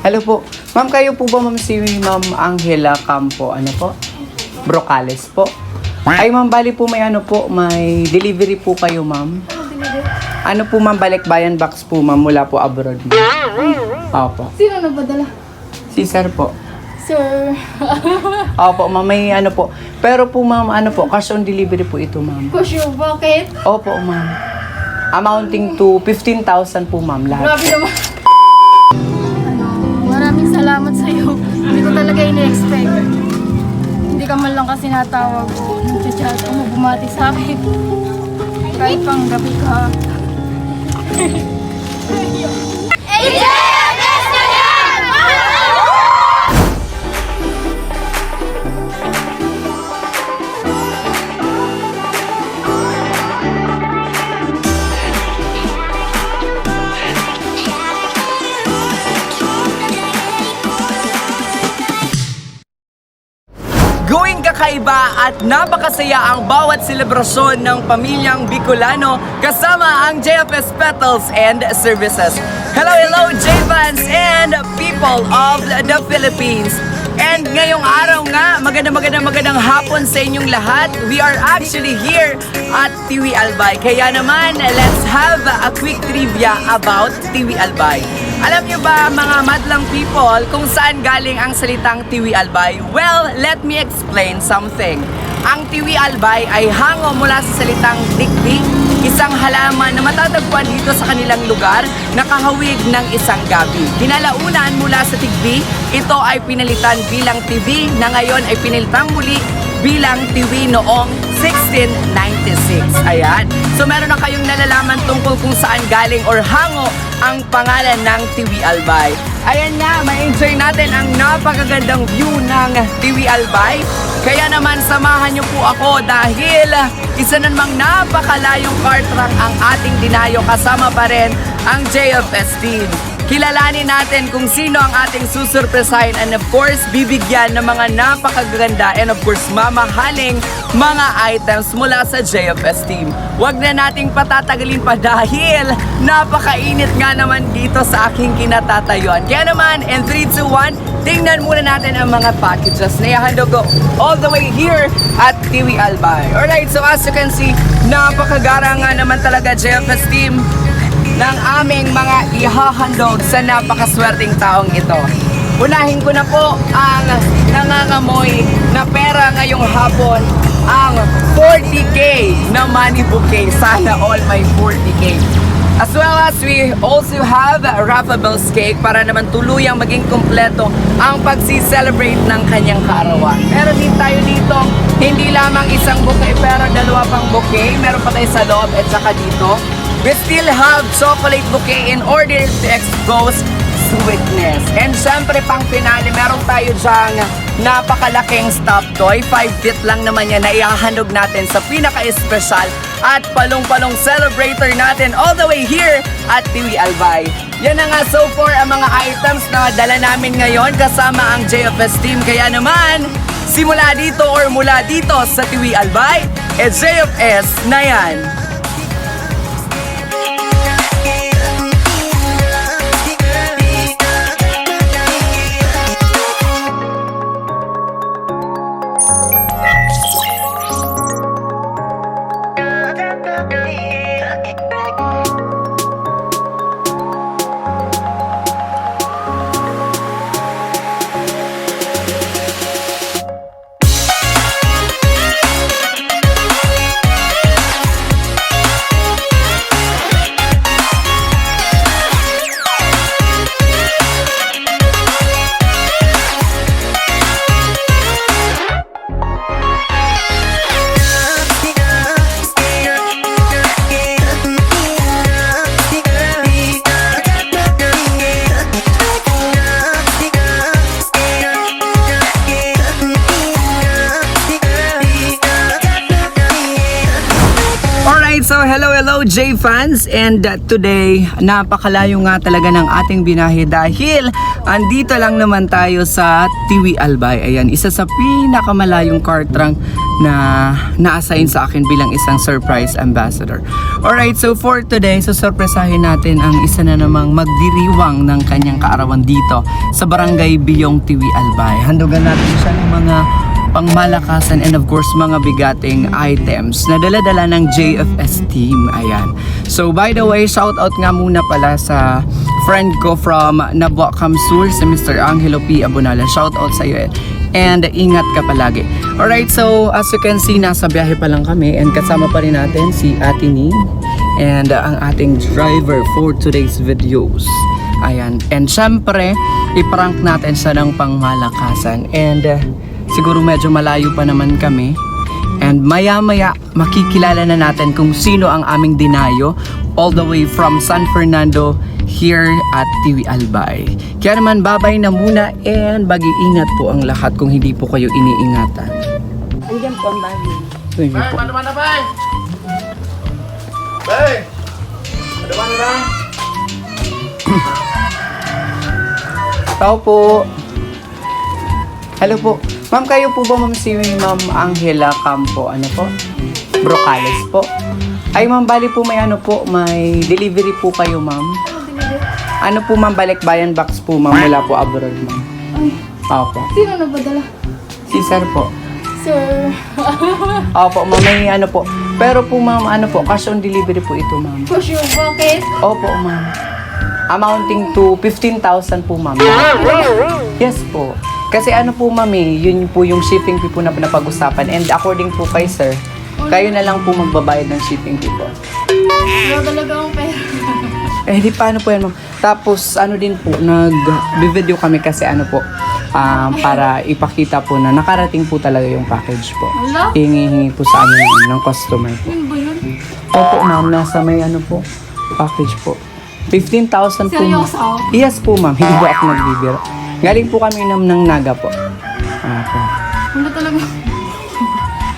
Hello po. Ma'am, kayo po ba ma'am si Ma'am Angela Campo? Ano po? Brocales po. Ay ma'am, bali po may ano po, may delivery po kayo ma'am. Ano po ma'am, balikbayan box po ma'am mula po abroad ma'am. Opo. Sino nagpadala? Si sir po. Sir. Opo ma'am, may ano po. Pero po ma'am, ano po, cash on delivery po ito ma'am. Kusyo, bakit? Opo ma'am. Amounting to 15,000 po ma'am lahat. Grabe naman. Maraming salamat sa'yo. Hindi ko talaga ini-expect. Hindi ka man lang kasi natawag o nag-chat o bumati sa akin. Kahit pang gabi ka. Gawing kakaiba at napakasaya ang bawat selebrasyon ng pamilyang Bicolano kasama ang JFS Petals and Services. Hello J-Fans and people of the Philippines. And ngayong araw nga, magandang hapon sa inyong lahat. We are actually here at Tiwi Albay. Kaya naman, let's have a quick trivia about Tiwi Albay. Alam niyo ba mga madlang people kung saan galing ang salitang Tiwi Albay? Well, let me explain something. Ang Tiwi Albay ay hango mula sa salitang tikbi, isang halaman na matatagpuan dito sa kanilang lugar na kahawig ng isang gabi. Kinalaunan mula sa tigbi, ito ay pinalitan bilang tibi na ngayon ay pinilitang muli bilang tiwi noong 1696. Ayan. So meron na kayong nalalaman tungkol kung saan galing or hango ang pangalan ng Tiwi Albay. Ayan nga, ma-enjoy natin ang napakagandang view ng Tiwi Albay. Kaya naman samahan niyo po ako dahil isa namang napakalayong kartrang ang ating dinayo kasama pa rin ang JFS team. Kilalanin natin kung sino ang ating susurpresahin and of course, bibigyan ng mga napakaganda and of course, mamahaling mga items mula sa JFS team. Huwag na nating patatagalin pa dahil napakainit nga naman dito sa aking kinatatayuan. Kaya naman, in 3, 2, 1, tingnan muna natin ang mga packages na ihandog ko all the way here at Tiwi Albay. Alright, so as you can see, napakagara nga naman talaga JFS team ng aming mga ihahandog sa napakaswerteng taong ito. Unahin ko na po ang nangangamoy na pera ngayong hapon, ang 40K na money bouquet. Sana all may 40K. As well as we also have Raffabelle's cake para naman tuluyang maging kompleto ang pagsi-celebrate ng kanyang kaarawan. Meron din tayo dito, hindi lamang isang bouquet pero dalawa pang bouquet. Meron pa tayo sa loob at saka dito. We still have chocolate bouquet in order to expose sweetness. And syempre pang finale, meron tayo dyang napakalaking stuffed toy. 5 feet lang naman yan na ihahandog natin sa pinaka-espesyal at palong-palong celebrator natin all the way here at Tiwi Albay. Yan na nga so far ang mga items na dala namin ngayon kasama ang JFS team. Kaya naman, simula dito or mula dito sa Tiwi Albay, JFS na yan. So hello J-Fans, and today napakalayo nga talaga ng ating binahe dahil andito lang naman tayo sa Tiwi Albay. Ayan, isa sa pinakamalayong car trunk na na-assign sa akin bilang isang surprise ambassador. Alright, so for today, so surpresahin natin ang isa na namang magdiriwang ng kanyang kaarawan dito sa Barangay Biyong Tiwi Albay. Handugan natin siya ng mga pangmalakasan and of course mga bigating items na dala-dala ng JFS team. Ayan. So by the way, shout out nga muna pala sa friend ko from Nabwa Kamsur, si Mr. Angelo P. Abunala. Shout out sa iyo and ingat ka palagi. Alright, so as you can see, nasa biyahe pa lang kami and kasama pa rin natin si Ate Ning and ang ating driver for today's videos. Ayan. And syempre, iprank natin siya ng pangmalakasan and siguro medyo malayo pa naman kami. And maya-maya, makikilala na natin kung sino ang aming dinayo all the way from San Fernando here at Tiwi Albay. Kaya naman, babay na muna and mag-iingat po ang lahat kung hindi po kayo iniingatan. Andiyan po ang bago. Thank you po. Mana bay? Bay. Ada mana bang? Tao po. Hello po. Ma'am, kayo po ba ma'am si Ma'am Angela Campo? Ano po? Brocales po. Ay ma'am, bali po may ano po, may delivery po kayo ma'am. Ano po ma'am, balikbayan box po ma'am, mula po abroad ma'am. Ay, Opo. sino nagpadala? Si sir po. Sir. Opo ma'am, may ano po. Pero po ma'am, ano po, cash on delivery po ito ma'am. For sure, bakit? Opo ma'am. Amounting to 15,000 po ma'am. Yes po. Kasi ano po ma'am yun po yung shipping fee po na napag-usapan. And according po kay sir, kayo na lang po magbabayad ng shipping fee po. Wala talaga akong pera. Di paano po yan ma'am. Tapos ano din po, nag-video kami kasi ano po, para ipakita po na nakarating po talaga yung package po. Wala? Hingi-hingi po sa amin ng customer po. Yun ba yun? Opo ma'am, nasa may ano po, package po. 15,000 po ma'am. Seryoso? Yes po ma'am, hindi po ako nagbibiro. Galing po kami ng Naga po. Opo. Wala talaga.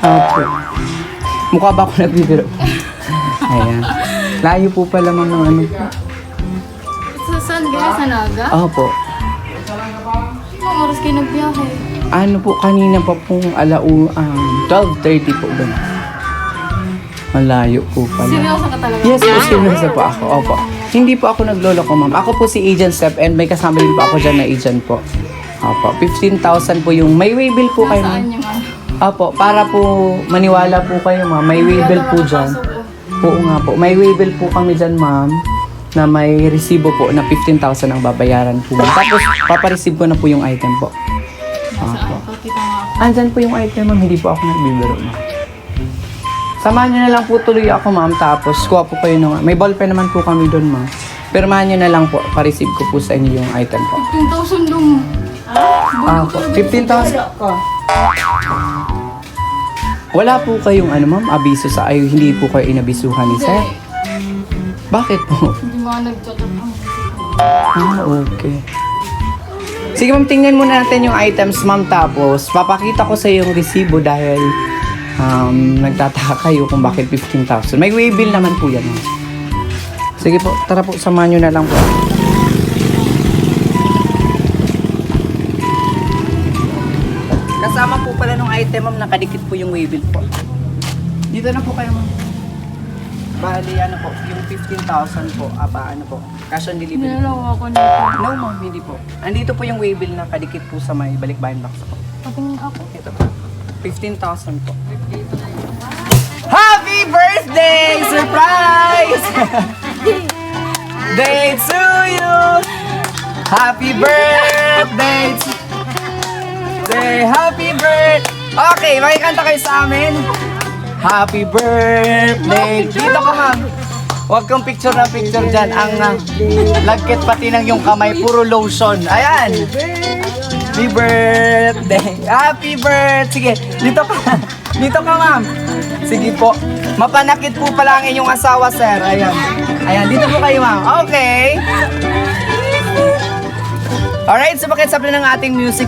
Opo. Mukha ba ako nagbibiro? Ayan. Layo po pala ma'am ng ano po. Saan kayo? Sa Naga? Opo. Anong oras kayo nagbiyahe? Ano po, kanina pa pong 12:30 po doon. Malayo po pala. Seryoso ka talaga? Yes po, seryoso po ako. Opo. Hindi po ako nagloloko ma'am. Ako po si Agent Step and may kasama din po ako dyan na agent po. Opo. 15,000 po yung may waybill po kayo ma'am. Saan yung ano? Opo. Para po maniwala po kayo ma'am. May waybill po dyan. Oo nga po. May waybill po kami dyan ma'am na may resibo po na 15,000 ang babayaran po ma'am. Tapos papareceive ko na po yung item po. Opo. Pakita nga ako. Andyan po yung item ma'am. Hindi po ako nagbibiro ma'am. Samahan nyo na lang po tuloy ako ma'am. Tapos kuha po kayo ng... May ballpen naman po kami doon ma'am. Pirmahan nyo na lang po. Pa-receive ko po sa inyo yung item po. 15,000 dong. Po. 15,000. Wala po kayong ano ma'am, abiso sa ay hindi po kayo inabisuhan ni sir. Bakit po? Hindi mga nagchat-up ang Okay. Sige ma'am, tingnan muna natin yung items ma'am. Tapos papakita ko sa iyo yung resibo dahil nagtataka kayo kung bakit 15,000. May waybill naman po yan ma'am. Sige po, tara po, samahan nyo na lang po. Kasama po pala nung item ma'am, nakadikit po yung waybill po. Dito na po kayo ma'am. Bali ano po, yung 15,000 po, ano po, cash on delivery. Nilalawa ako nito. No ma'am, hindi po. Andito po yung waybill na kadikit po sa may balikbayan box po. Patingin ako. Ito po. 15,000 po. Happy birthday! Surprise! Day to you! Happy birthday! Happy birthday! Okay, makikanta kayo sa amin. Happy birthday! Dito ka ma'am. Huwag kang picture na picture dyan. Ang lagkit pati ng yung kamay, puro lotion. Ayan! Happy birthday! Happy birthday! Sige, dito ka. Dito ka ma'am. Sige po. Mapanakit po pala ang inyong asawa, sir. Ayan. Ayan, dito po kayo ma'am. Okay. Alright, so pakitsap na ng ating music.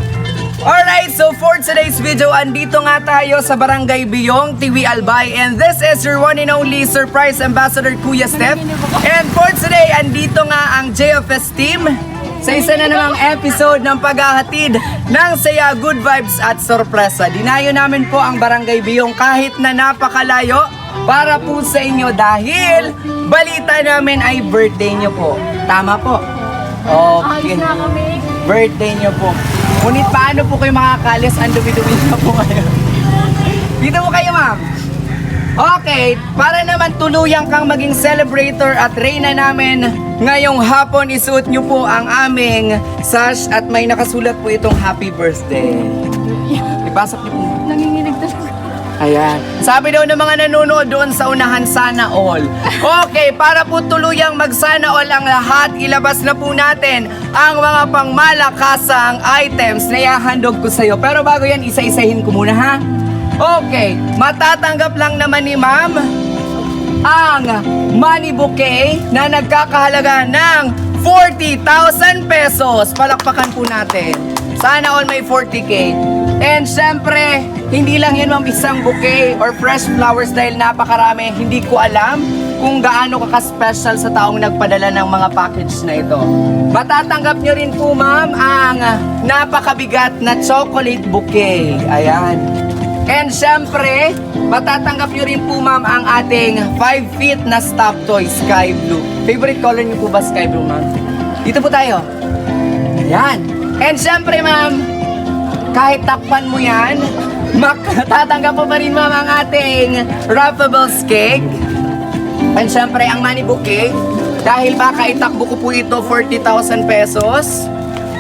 Alright, so for today's video, andito nga tayo sa Barangay Biyong, Tiwi Albay. And this is your one and only surprise ambassador, Kuya Steph. And for today, andito nga ang JFS team. sa isa na namang episode ng paghahatid ng saya, good vibes at sorpresa. Dinayo namin po ang Barangay Biyong kahit na napakalayo para po sa inyo dahil balita namin ay birthday nyo po. Tama po? Okay. Ayos na kami. Birthday nyo po. Ngunit paano po kayo makakalis? Ang dumi-dumi na po ngayon. Dito po kayo, ma'am. Okay, para naman tuluyang kang maging celebrator at reyna namin ngayong hapon, isuot nyo po ang aming sash at may nakasulat po itong happy birthday. Ipasok nyo po. Nanginginig talaga. Ayan. Sabi daw ng mga nanonood doon sa unahan, sana all. Okay, para po tuluyang mag-sana all ang lahat, ilabas na po natin ang mga pangmalakasang items na ihahandog ko sa'yo. Pero bago yan, isa-isahin ko muna, ha? Okay, matatanggap lang naman ni ma'am ang money bouquet na nagkakahalaga ng 40,000 pesos. Palakpakan po natin. Sana all may 40K. And syempre, hindi lang yan ma'am isang bouquet or fresh flowers dahil napakarami. Hindi ko alam kung gaano ka-special sa taong nagpadala ng mga package na ito. Matatanggap nyo rin po ma'am ang napakabigat na chocolate bouquet. Ayan. And syempre, matatanggap nyo rin po ma'am ang ating 5 feet na stuffed toy, sky blue. Favorite color nyo po ba sky blue ma'am? Dito po tayo. Ayan. And syempre ma'am, kahit takpan mo yan, matatanggap po pa rin ma'am ang ating Ruffables cake. And syempre ang money bouquet, dahil baka itakbo ko po ito 40,000 pesos.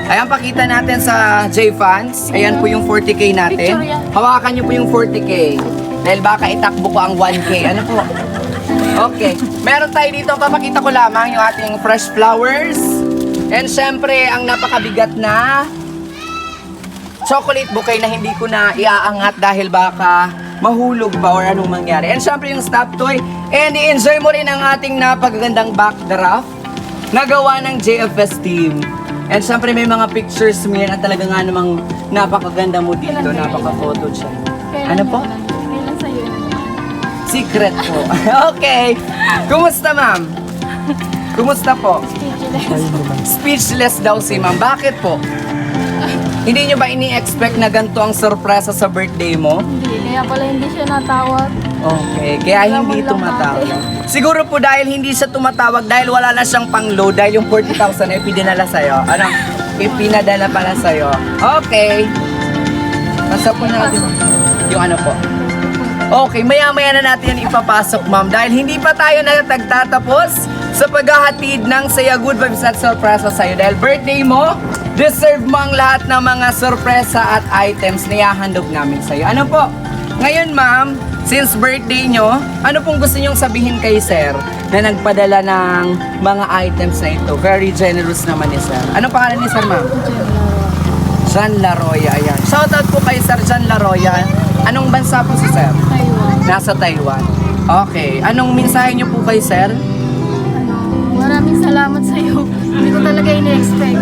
Ayan, pakita natin sa J-Fans. Ayan po yung 40K natin. Picture yan. Hawakan nyo po yung 40K. Dahil baka itakbo ko ang 1K. Ano po? Okay. Meron tayo dito. Papakita ko lamang yung ating fresh flowers. And syempre, ang napakabigat na chocolate bouquet na hindi ko na iaangat dahil baka mahulog ba or anong mangyari. And syempre yung stuffed toy. And i-enjoy mo rin ang ating napakagandang backdraft na gawa ng JFS team. And syempre may mga pictures mo yan at talaga nga namang napakaganda mo dito, napaka-photo siya. Ano po? Kailan sa'yo yun? Secret po. Okay. Kumusta ma'am? Kumusta po? Speechless daw si ma'am. Bakit po? Hindi nyo ba ini-expect na ganito ang sorpresa sa birthday mo? Hindi, kaya pala hindi siya natawag. Okay, kaya hindi tumatawag. Siguro po dahil hindi siya tumatawag dahil wala na siyang pang-load dahil yung 40,000 ay ipinadala sa'yo. Ano? Ipinadala pala sa'yo. Okay. Nasa po na natin yung ano po. Okay, maya-maya na natin yan ipapasok ma'am dahil hindi pa tayo nagtatapos sa paghahatid ng saya, good vibes at sorpresa sa'yo. Dahil birthday mo, deserve mo ang lahat ng mga sorpresa at items na ihahandog namin sa'yo. Ano po? Ngayon ma'am, since birthday nyo, ano pong gusto nyong sabihin kay sir na nagpadala ng mga items na ito? Very generous naman ni sir. Anong pangalan ni sir ma'am? John Laroya, ayan. Shoutout po kay Sir John Laroya. Anong bansa po si sir? Taiwan. Nasa Taiwan. Okay. Anong mensahe nyo po kay sir? Maraming salamat sa'yo. Hindi ko talaga ini-expect.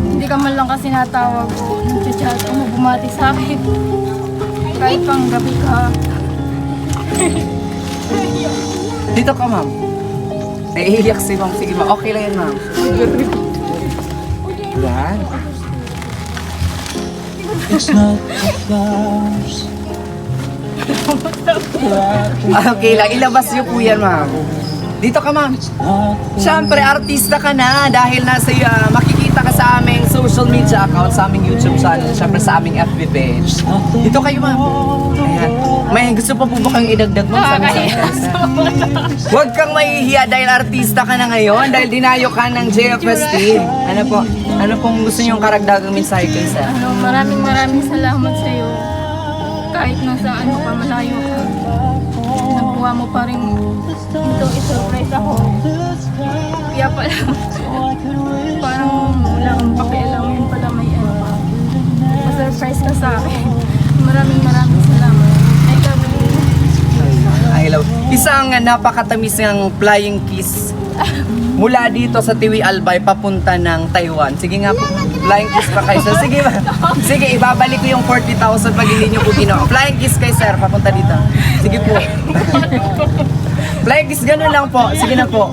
Hindi ka man lang kasi natawag ko. Nag-chat mo, bumati sa akin. Kahit pang gabi ka. Dito ka ma'am. Naiiyak si ma'am. Sige ma'am. Okay lang yan ma'am. Yan. It's not the flowers. Okay lang. Ilabas niyo po yan ma'am. Dito ka ma'am. Siyempre, artista ka na dahil nasa makikita ka sa aming social media account, sa aming YouTube channel, siyempre sa aming FB page. Dito kayo ma'am. Ayan. May gusto pa po ba kang idagdag mo sa aming surprise? Huwag kang mahihiya dahil artista ka na ngayon, dahil dinayo ka ng JFS team. Ano po? Ano pong gusto niyong karagdagang mensahe kay sir? Maraming salamat sa'yo. Kahit nasa ano ka, malayo ka. Nagbuha mo pa rin ito, i-surprise ako. Kaya pala, parang wala kang pakialam yun pala may ano pa. Ma-surprise ka sa akin. Maraming salamat. I love. Isang napakatamis ng flying kiss mula dito sa Tiwi Albay papunta ng Taiwan. Sige nga po, flying kiss pa kay sir. Sige ba? Sige, ibabalik ko yung 40,000 pag hindi nyo po ginawa. Flying kiss kay sir, papunta dito. Sige po. Flying kiss, ganun lang po. Sige na po.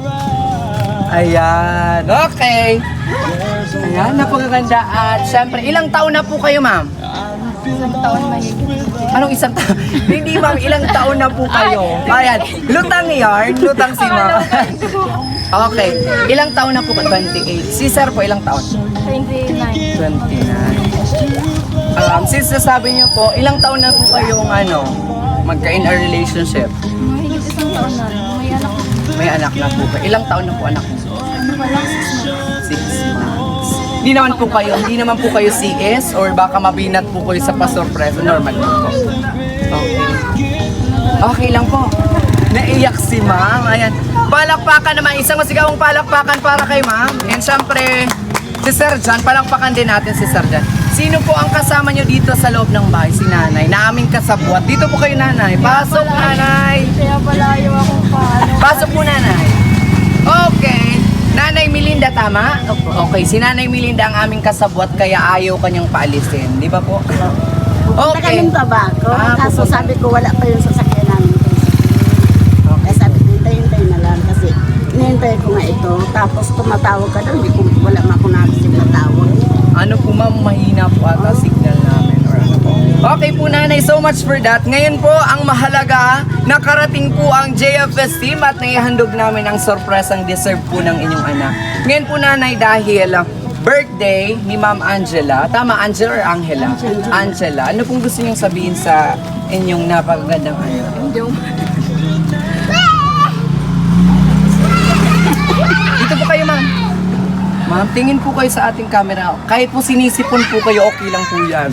Ayan. Okay. Ayan, napakaganda. At syempre, ilang taon na po kayo, ma'am? Isang taon mahigit. Anong isang taon? Hindi, ma'am, ilang taon na po kayo? Ayan, lutang yarn, lutang si ma'am. Okay, ilang taon na po? 28. Si sir po, ilang taon? 29. 29. Since nasabi niyo po, ilang taon na po kayong magka-in a relationship? Mahigit isang taon na. May anak ko. May anak na po kayo. Ilang taon na po anak mo? Walang 6 months. 6 months. Hindi naman po kayo CS or baka mabinat po kayo sa pa-surprise. Normal lang po. Okay. Okay lang po. Naiyak si ma'am. Ayan. Palakpakan naman. Isang masigawang palakpakan para kay ma'am. And syempre, si Sir John. Palakpakan din natin si Sir John. Sino po ang kasama nyo dito sa loob ng bahay? Si nanay. Na aming kasabwat. Dito po kayo nanay. Pasok nanay. Kaya palayo akong paano. Pasok po nanay. Okay. Nanay Melinda, tama? Okay, si Nanay Melinda ang aming kasabwat kaya ayaw kanyang paalisin. Di ba po? Pupunta kami tabako. Kaso pupunta. sabi ko wala pa yung sasakyan namin. Kaya sabi ko, hintay na lang kasi hinihintay ko nga ito. Tapos tumatawag ka doon, wala ma akong nakasip na tawag. Ano po ma'am, mahina po ata signal namin or ano po. Okay po nanay, so much for that. Ngayon po, ang mahalaga, nakarating po ang JFS team at naihandog namin ang sorpresang deserve po ng inyong anak. Ngayon po nanay, dahil birthday ni Ma'am Angela, tama Angela or Angela? Angela. Ano pong gusto niyong sabihin sa inyong napakagandang anak? Dito po kayo ma'am. Ma'am, tingin po kayo sa ating camera. Kahit po sinisipon po kayo, okay lang po yan.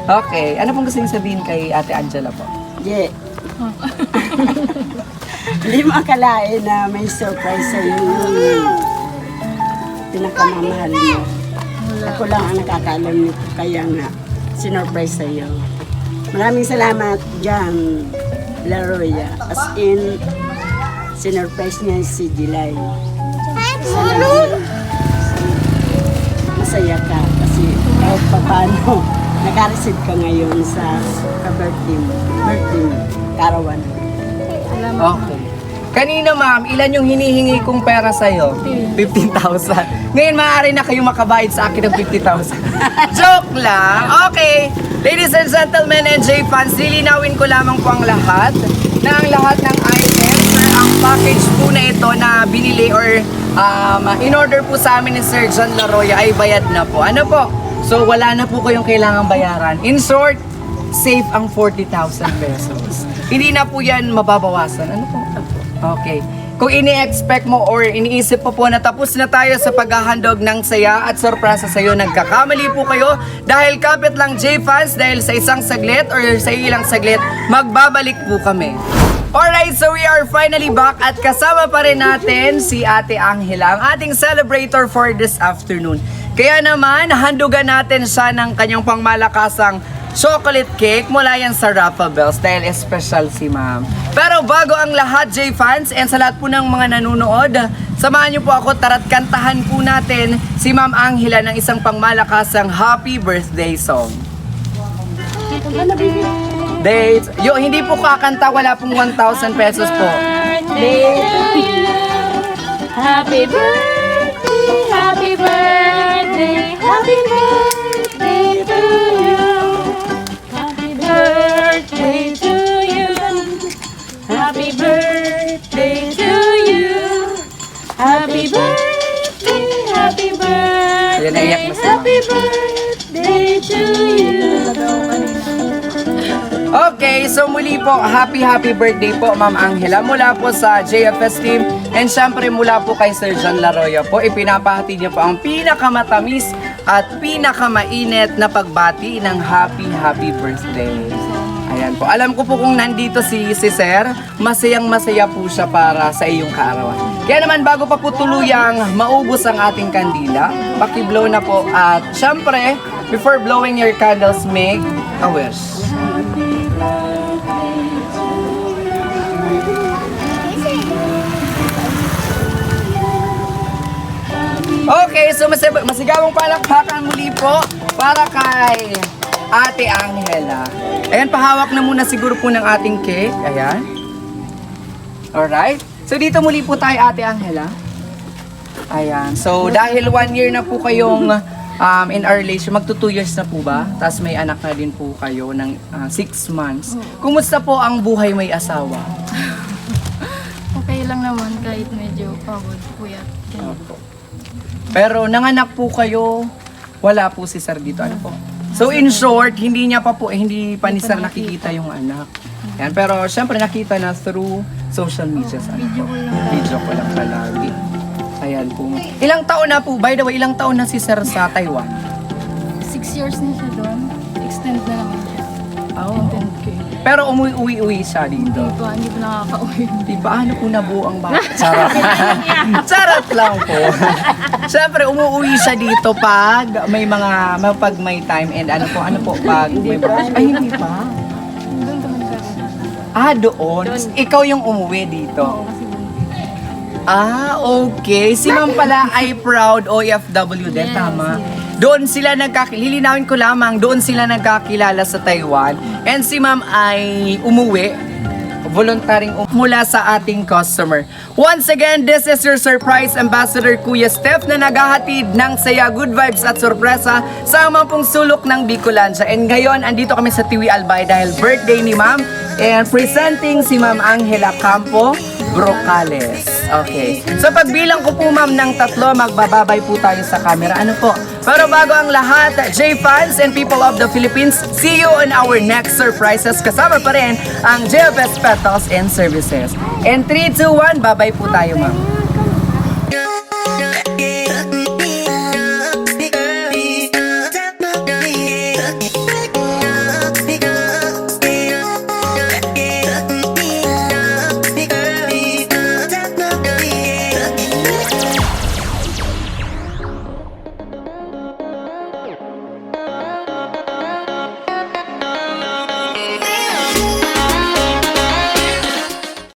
Okay. Ano pong gusto niyong sabihin kay Ate Angela po? Yeah. Hindi mo akalain na may surprise sa iyo yung pinakamamahal mo. Ako lang ang nakakaalam nito, kaya nga sinurprise sa iyo. Maraming salamat John Laroya. As in, sinurprise niya si Dilay. Masaya ka kasi kahit pa paano naka-receive ka ngayon sa birthday mo, Karawan. Okay. Kanina ma'am, ilan yung hinihingi kong pera sa'yo? 15,000. Ngayon maaari na kayo makabayad sa akin ng 50,000. Joke lang. Okay. Ladies and gentlemen and J-fans, lilinawin ko lamang po ang lahat na ang lahat ng items or ang package po na ito na binili or in order po sa amin ni Sir John Laroya ay bayad na po. Ano po? So wala na po kayong kailangang bayaran. In short, save ang 40,000 pesos. Hindi na po yan mababawasan. Ano po? Okay. Kung ini-expect mo or iniisip po na tapos na tayo sa paghahandog ng saya at sorpresa sa iyo, nagkakamali po kayo dahil kapit lang J-fans, dahil sa isang saglit or sa ilang saglit, magbabalik po kami. Alright, so we are finally back at kasama pa rin natin si Ate Angela, ang ating celebrator for this afternoon. Kaya naman, handugan natin siya ng kanyang pangmalakasang chocolate cake mula yan sa Rafa Bells dahil special si ma'am. Pero bago ang lahat, J-fans, and sa lahat po ng mga nanonood, samahan niyo po ako, tara't kantahan po natin si Ma'am Angela ng isang pangmalakasang happy birthday song. Dates. Hindi po kakanta, wala pong 1,000 pesos po. Happy birthday, happy birthday, happy birthday to you. Happy birthday to you. Happy birthday to you. Happy birthday, happy birthday, Ayan, naiyak na si Ma'am. happy birthday to you. Okay, so muli po, happy birthday po Ma'am Angela mula po sa JFS team and syempre mula po kay Sir John Laroya po, ipinapahati niyo po ang pinakamatamis at pinakamainit na pagbati ng happy birthday. Ayan po, alam ko po kung nandito si Sir, masayang-masaya po siya para sa iyong kaarawan. Kaya naman bago pa po tuluyang maubos ang ating kandila, paki-blow na po at syempre, before blowing your candles, make a wish. Okay, so masigawang palakpakan muli po para kay Ate Angela. Ayan, pahawak na muna siguro po ng ating cake. Ayan. Alright. So dito muli po tayo, Ate Angela. Ayan. So, dahil 1 year na po kayong in our relation, magto 2 years na po ba? Tapos may anak na din po kayo ng 6 months. Kumusta po ang buhay may asawa? Okay lang naman kahit medyo pagod, puyat. Ganun. Opo. Pero nanganak po kayo, wala po si Sir dito. Ano po? So in short, hindi pa ni Sir nakikita yung anak. Yan. Pero syempre nakita na through social media. Video ko lang. Video ko lang palagi. Ayan po. Ilang taon na po? By the way, ilang taon na si Sir sa Taiwan? 6 years na siya doon. Extend na naman siya. Oh, okay. Pero umuwi-uwi siya dito. Hindi pa nakaka-uwi. Di paano po nabuo ang bata? Charot. Charot lang po. Siyempre, umuwi siya dito pag may time and ano po, pag may ay, hindi pa. Doon kami nagkakaroon. Doon. Ikaw yung umuwi dito. Oo, kasi buntis. Okay. Si Ma'am pala ay proud OFW din, Yes, tama? yes. Doon sila lilinawin ko lamang, doon sila nagkakilala sa Taiwan. And si Ma'am ay umuwi, voluntaring mula sa ating customer. Once again, this is your surprise ambassador, Kuya Steph, na naghahatid ng saya, good vibes at sorpresa sa mga pong sulok ng Bicolandia. And ngayon, andito kami sa Tiwi Albay dahil birthday ni Ma'am. And presenting si Ma'am Angela Campo Brocales. Okay. So pagbilang ko po Ma'am ng 3, magbababay po tayo sa camera. Ano po? Pero bago ang lahat, J-fans and people of the Philippines, see you on our next surprises. Kasama pa rin ang JFS Petals and Services. And 3, 2, 1, babay po tayo Ma'am.